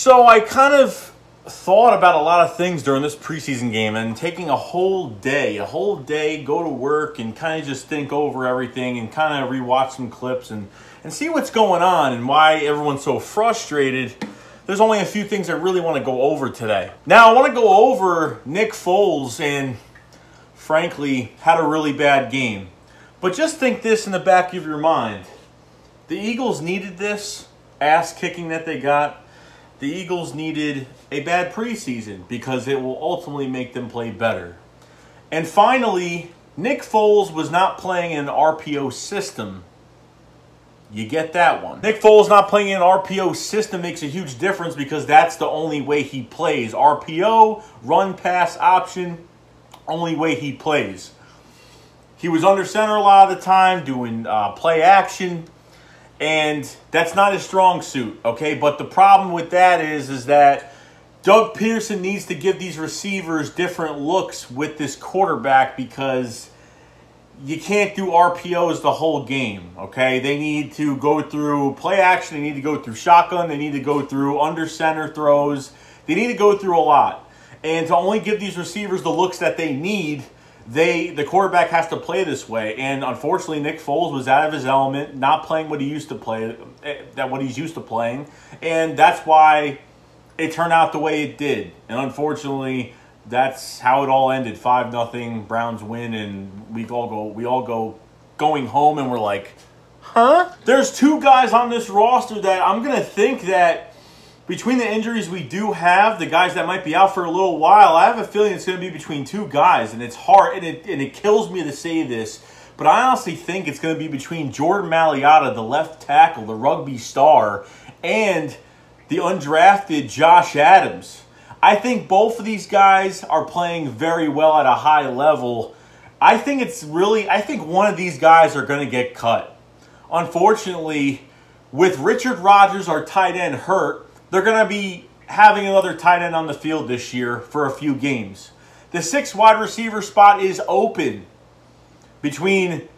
So I kind of thought about a lot of things during this preseason game and taking a whole day, go to work and kind of just think over everything and kind of rewatch some clips and see what's going on and why everyone's so frustrated. There's only a few things I really want to go over today. Now, I want to go over Nick Foles and, frankly, had a really bad game. But just think this in the back of your mind. The Eagles needed this ass kicking that they got. The Eagles needed a bad preseason because it will ultimately make them play better. And finally, Nick Foles was not playing in an RPO system. You get that one. Nick Foles not playing in an RPO system makes a huge difference because that's the only way he plays. RPO, run, pass, option, only way he plays. He was under center a lot of the time doing play action. And that's not his strong suit, okay? But the problem with that is that Doug Pearson needs to give these receivers different looks with this quarterback because you can't do RPOs the whole game, okay? They need to go through play action. They need to go through shotgun. They need to go through under center throws. They need to go through a lot. And to only give these receivers the looks that they need, the quarterback has to play this way, and unfortunately, Nick Foles was out of his element, not playing what he used to play, what he's used to playing, and that's why it turned out the way it did. And unfortunately, that's how it all ended. 5-0, Browns win, and we all go going home, and we're like, huh? There's two guys on this roster that I'm gonna think that, between the injuries we do have, the guys that might be out for a little while, I have a feeling it's going to be between two guys, and it's hard, and it kills me to say this, but I honestly think it's going to be between Jordan Maliata, the left tackle, the rugby star, and the undrafted Josh Adams. I think both of these guys are playing very well at a high level. I think one of these guys are going to get cut. Unfortunately, with Richard Rodgers, our tight end, hurt, they're going to be having another tight end on the field this year for a few games. The 6th wide receiver spot is open between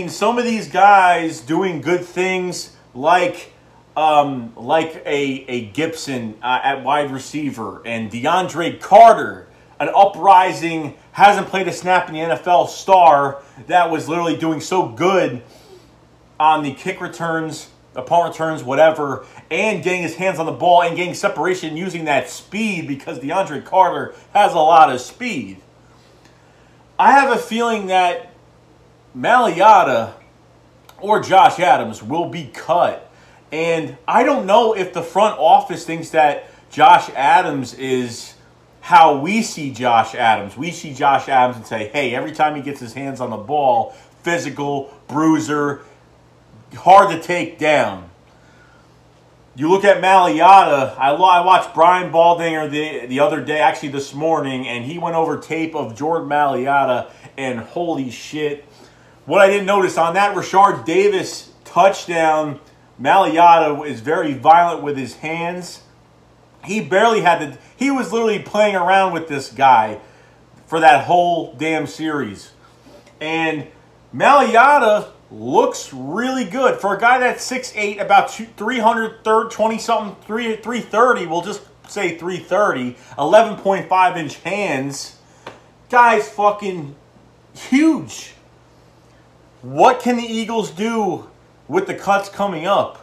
some of these guys doing good things like a Gibson at wide receiver and DeAndre Carter, an uprising, hasn't played a snap in the NFL star that was literally doing so good on the kick returns, punt returns, whatever, and getting his hands on the ball and getting separation using that speed because DeAndre Carter has a lot of speed. I have a feeling that Maliata or Josh Adams will be cut. And I don't know if the front office thinks that Josh Adams is how we see Josh Adams. We see Josh Adams and say, hey, every time he gets his hands on the ball, physical, bruiser, hard to take down. You look at Maliata. I watched Brian Baldinger the other day, actually this morning, and he went over tape of Jordan Maliata, and holy shit. What I didn't notice on that Rashard Davis touchdown, Maliata is very violent with his hands. He was literally playing around with this guy for that whole damn series. And Maliata looks really good. For a guy that's 6'8", about 320-something, 330, we'll just say 330, 11.5-inch hands. Guy's fucking huge. What can the Eagles do with the cuts coming up?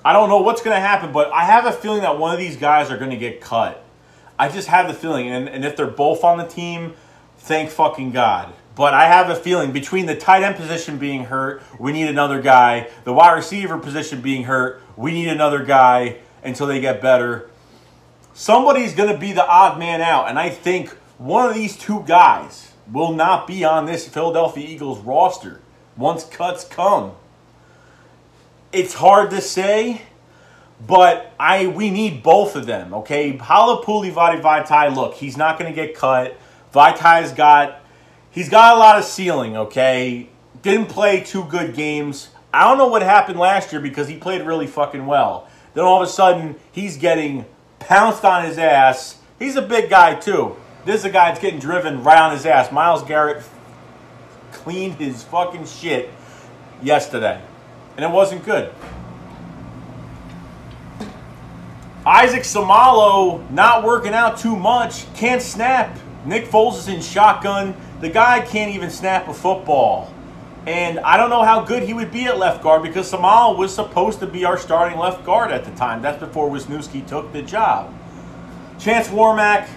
I don't know what's going to happen, but I have a feeling that one of these guys are going to get cut. I just have the feeling, and if they're both on the team, thank fucking God. But I have a feeling between the tight end position being hurt, we need another guy. The wide receiver position being hurt, we need another guy until they get better. Somebody's going to be the odd man out. And I think one of these two guys will not be on this Philadelphia Eagles roster once cuts come. It's hard to say, but we need both of them, okay? Halapuli Vaitai, look, he's not going to get cut. Vaitai's He's got a lot of ceiling, okay? Didn't play 2 good games. I don't know what happened last year because he played really fucking well. Then all of a sudden, he's getting pounced on his ass. He's a big guy, too. This is a guy that's getting driven right on his ass. Myles Garrett cleaned his fucking shit yesterday. And it wasn't good. Isaac Samalo not working out too much. Can't snap. Nick Foles is in shotgun. The guy can't even snap a football. And I don't know how good he would be at left guard because Samalo was supposed to be our starting left guard at the time. That's before Wisniewski took the job. Chance Warmack,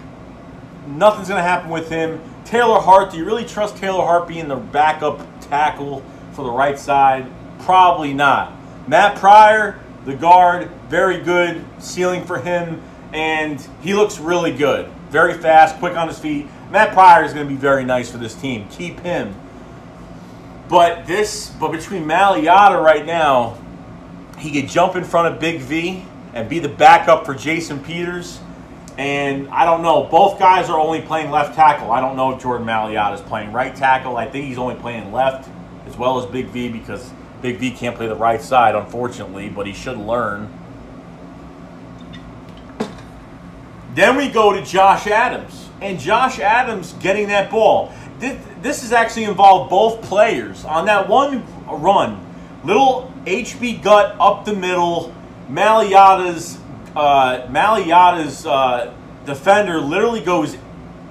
nothing's going to happen with him. Taylor Hart, do you really trust Taylor Hart being the backup tackle for the right side? Probably not. Matt Pryor, the guard, very good ceiling for him, and he looks really good. Very fast, quick on his feet. Matt Pryor is going to be very nice for this team. Keep him. But between Maliata right now, he could jump in front of Big V and be the backup for Jason Peters. And I don't know. Both guys are only playing left tackle. I don't know if Jordan Maliata is playing right tackle. I think he's only playing left as well as Big V because Big V can't play the right side, unfortunately, but he should learn. Then we go to Josh Adams. And Josh Adams getting that ball. This has actually involved both players. On that one run, little HB gut up the middle, Maliata's defender literally goes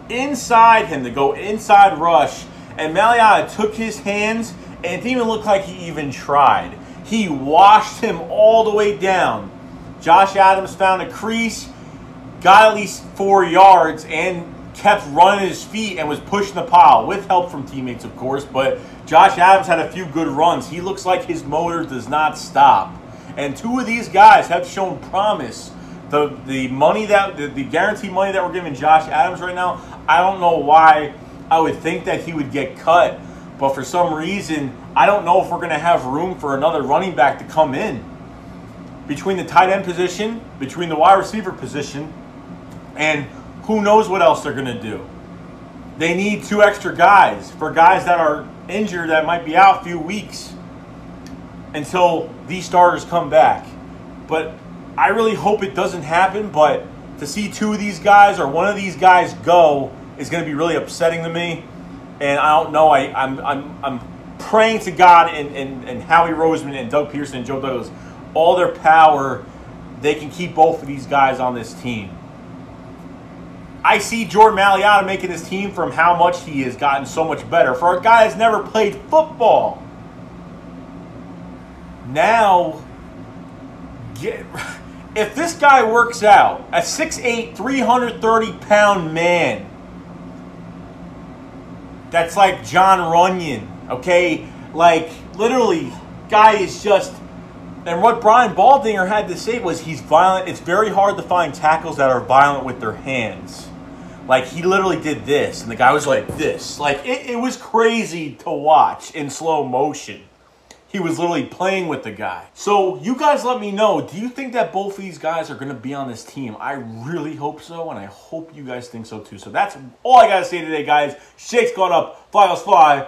inside him to go inside rush, and Maliata took his hands, and it didn't even look like he even tried. He washed him all the way down. Josh Adams found a crease, got at least 4 yards, and kept running his feet and was pushing the pile with help from teammates, of course. But Josh Adams had a few good runs. He looks like his motor does not stop. And two of these guys have shown promise. The guaranteed money that we're giving Josh Adams right now, I don't know why I would think that he would get cut. But for some reason, I don't know if we're going to have room for another running back to come in. Between the tight end position, between the wide receiver position, and who knows what else they're going to do. They need 2 extra guys for guys that are injured that might be out a few weeks until these starters come back. But I really hope it doesn't happen, but to see 2 of these guys or one of these guys go is going to be really upsetting to me. And I don't know, I'm praying to God and Howie Roseman and Doug Pearson and Joe Douglas, all their power, they can keep both of these guys on this team. I see Jordan Maliata making this team from how much he has gotten so much better. For a guy that's never played football. Now, if this guy works out, a 6'8", 330-pound man, that's like John Runyon, okay? Like, literally, guy is just... And what Brian Baldinger had to say was he's violent. It's very hard to find tackles that are violent with their hands. Like, he literally did this, and the guy was like this. Like, it was crazy to watch in slow motion. He was literally playing with the guy. So, you guys let me know, do you think that both of these guys are going to be on this team? I really hope so, and I hope you guys think so too. So, that's all I got to say today, guys. Shake's gone up. Fly, fly.